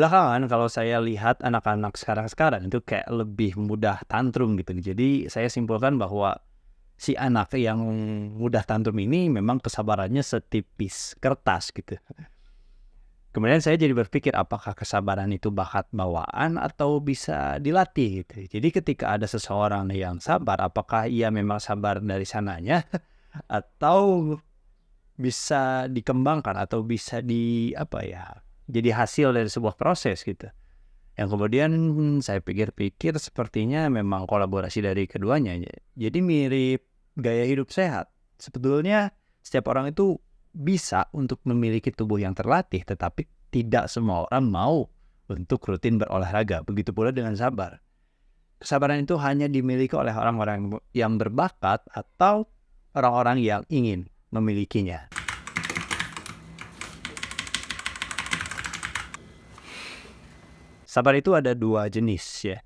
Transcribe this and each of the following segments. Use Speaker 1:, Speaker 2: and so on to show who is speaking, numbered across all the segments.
Speaker 1: Belakangan kalau saya lihat anak-anak sekarang itu kayak lebih mudah tantrum gitu. Jadi saya simpulkan bahwa si anak yang mudah tantrum ini memang kesabarannya setipis kertas gitu. Kemudian saya jadi berpikir apakah kesabaran itu bakat bawaan atau bisa dilatih gitu. Jadi ketika ada seseorang yang sabar, apakah ia memang sabar dari sananya atau bisa dikembangkan atau bisa jadi hasil dari sebuah proses gitu. Yang kemudian saya pikir-pikir sepertinya memang kolaborasi dari keduanya. Jadi mirip gaya hidup sehat. Sebetulnya setiap orang itu bisa untuk memiliki tubuh yang terlatih, tetapi tidak semua orang mau untuk rutin berolahraga. Begitu pula dengan sabar. Kesabaran itu hanya dimiliki oleh orang-orang yang berbakat atau orang-orang yang ingin memilikinya. Sabar itu ada dua jenis ya.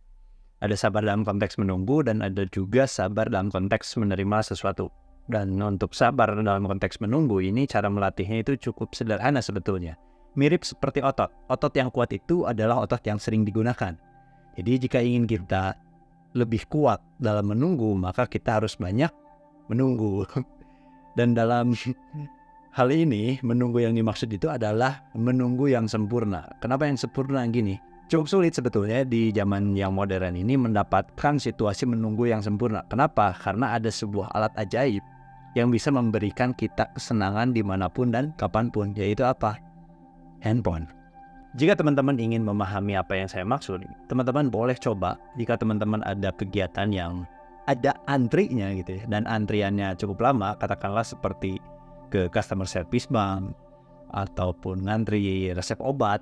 Speaker 1: Ada sabar dalam konteks menunggu dan ada juga sabar dalam konteks menerima sesuatu. Dan untuk sabar dalam konteks menunggu ini cara melatihnya itu cukup sederhana sebetulnya. Mirip seperti otot. Otot yang kuat itu adalah otot yang sering digunakan. Jadi jika ingin kita lebih kuat dalam menunggu, maka kita harus banyak menunggu. Dan dalam hal ini, menunggu yang dimaksud itu adalah menunggu yang sempurna. Kenapa yang sempurna gini? Cukup sulit sebetulnya di zaman yang modern ini mendapatkan situasi menunggu yang sempurna. Kenapa? Karena ada sebuah alat ajaib yang bisa memberikan kita kesenangan dimanapun dan kapanpun, yaitu apa? Handphone. Jika teman-teman ingin memahami apa yang saya maksud, teman-teman boleh coba jika teman-teman ada kegiatan yang ada antrinya gitu ya, dan antriannya cukup lama, katakanlah seperti ke customer service bank, ataupun ngantri resep obat,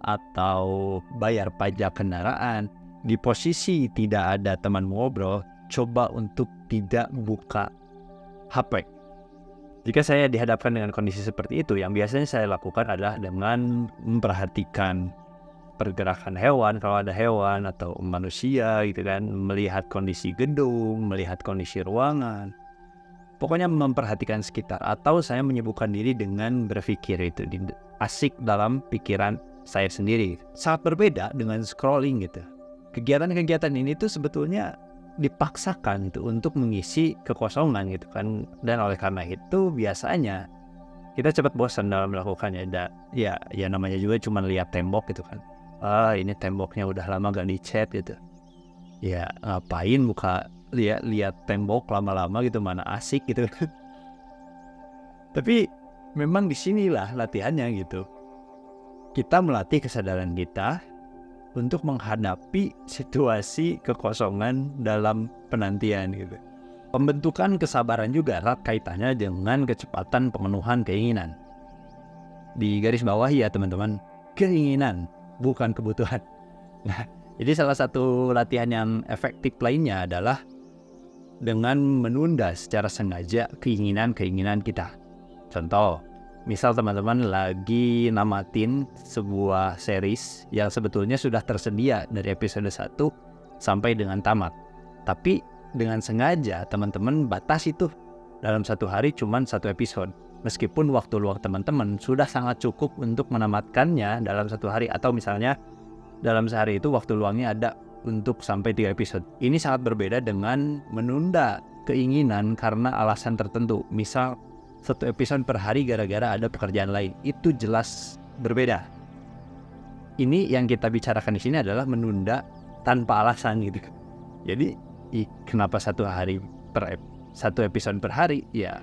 Speaker 1: atau bayar pajak kendaraan. Di posisi tidak ada teman ngobrol, coba untuk tidak buka HP. Jika saya dihadapkan dengan kondisi seperti itu, yang biasanya saya lakukan adalah dengan memperhatikan pergerakan hewan, kalau ada hewan atau manusia gitu kan, melihat kondisi gedung, melihat kondisi ruangan. Pokoknya memperhatikan sekitar, atau saya menyibukkan diri dengan berpikir itu, asik dalam pikiran saya sendiri. Sangat berbeda dengan scrolling gitu. Kegiatan-kegiatan ini tuh sebetulnya dipaksakan itu untuk mengisi kekosongan gitu kan. Dan oleh karena itu biasanya kita cepat bosan dalam melakukannya. Ya namanya juga cuma lihat tembok gitu kan. Ini temboknya udah lama gak dicat gitu. Ya ngapain lihat tembok lama-lama gitu, mana asik gitu. Tapi memang disinilah latihannya gitu. Kita melatih kesadaran kita untuk menghadapi situasi kekosongan dalam penantian gitu. Pembentukan kesabaran juga erat kaitannya dengan kecepatan pemenuhan keinginan. Di garis bawah ya teman-teman, keinginan bukan kebutuhan. Nah, jadi salah satu latihan yang efektif lainnya adalah dengan menunda secara sengaja keinginan-keinginan kita. Contoh, misal teman-teman lagi namatin sebuah series yang sebetulnya sudah tersedia dari episode 1 sampai dengan tamat. Tapi dengan sengaja teman-teman batasi tuh dalam satu hari cuma 1 episode. Meskipun waktu luang teman-teman sudah sangat cukup untuk menamatkannya dalam 1 hari. Atau misalnya dalam sehari itu waktu luangnya ada untuk sampai 3 episode. Ini sangat berbeda dengan menunda keinginan karena alasan tertentu. Misal 1 episode per hari gara-gara ada pekerjaan lain. Itu jelas berbeda. Ini yang kita bicarakan di sini adalah menunda tanpa alasan gitu. Jadi kenapa 1 episode per hari? Ya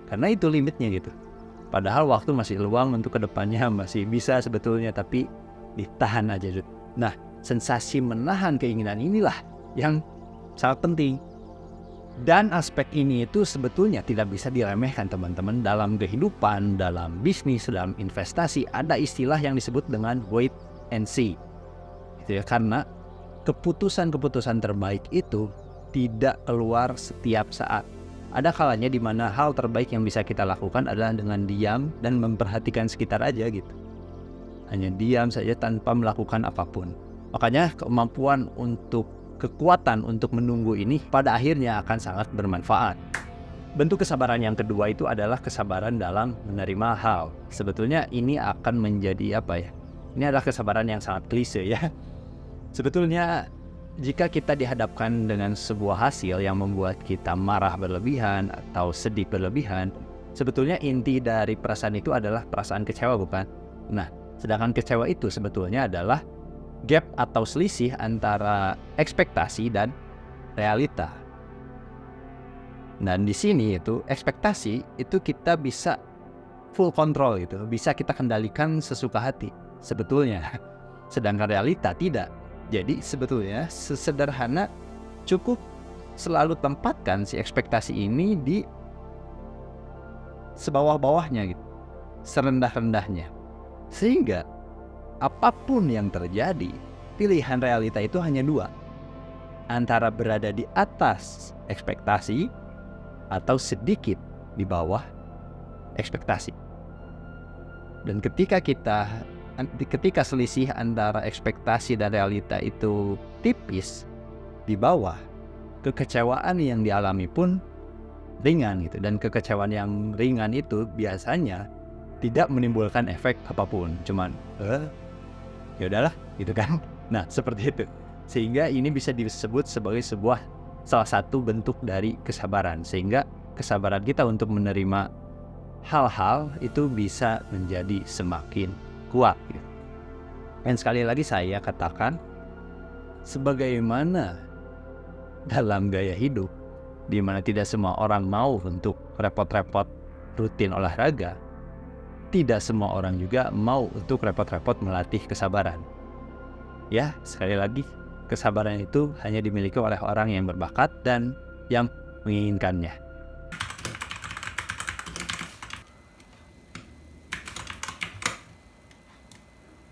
Speaker 1: karena itu limitnya gitu. Padahal waktu masih luang untuk kedepannya, masih bisa sebetulnya, tapi ditahan aja. Nah, sensasi menahan keinginan inilah yang sangat penting. Dan aspek ini itu sebetulnya tidak bisa diremehkan teman-teman. Dalam kehidupan, dalam bisnis, dalam investasi, ada istilah yang disebut dengan wait and see gitu ya. Karena keputusan-keputusan terbaik itu tidak keluar setiap saat. Ada kalanya di mana hal terbaik yang bisa kita lakukan adalah dengan diam dan memperhatikan sekitar aja gitu. Hanya diam saja tanpa melakukan apapun. Makanya kekuatan untuk menunggu ini pada akhirnya akan sangat bermanfaat. Bentuk kesabaran yang kedua itu adalah kesabaran dalam menerima hal. Sebetulnya ini akan menjadi Ini adalah kesabaran yang sangat klise ya. Sebetulnya jika kita dihadapkan dengan sebuah hasil yang membuat kita marah berlebihan atau sedih berlebihan, sebetulnya inti dari perasaan itu adalah perasaan kecewa, bukan? Nah, sedangkan kecewa itu sebetulnya adalah gap atau selisih antara ekspektasi dan realita. Dan di sini itu ekspektasi itu kita bisa full control gitu, bisa kita kendalikan sesuka hati sebetulnya. Sedangkan realita tidak. Jadi sebetulnya sesederhana cukup selalu tempatkan si ekspektasi ini di sebawah-bawahnya gitu, serendah-rendahnya. Sehingga apapun yang terjadi, pilihan realita itu hanya dua. Antara berada di atas ekspektasi atau sedikit di bawah ekspektasi. Dan ketika selisih antara ekspektasi dan realita itu tipis di bawah, kekecewaan yang dialami pun ringan gitu. Dan kekecewaan yang ringan itu biasanya tidak menimbulkan efek apapun, cuman ya udahlah gitu kan. Nah, seperti itu. Sehingga ini bisa disebut sebagai salah satu bentuk dari kesabaran, sehingga kesabaran kita untuk menerima hal-hal itu bisa menjadi semakin kuat gitu. Dan sekali lagi saya katakan, sebagaimana dalam gaya hidup di mana tidak semua orang mau untuk repot-repot rutin olahraga, tidak semua orang juga mau untuk repot-repot melatih kesabaran. Ya, sekali lagi, kesabaran itu hanya dimiliki oleh orang yang berbakat dan yang menginginkannya.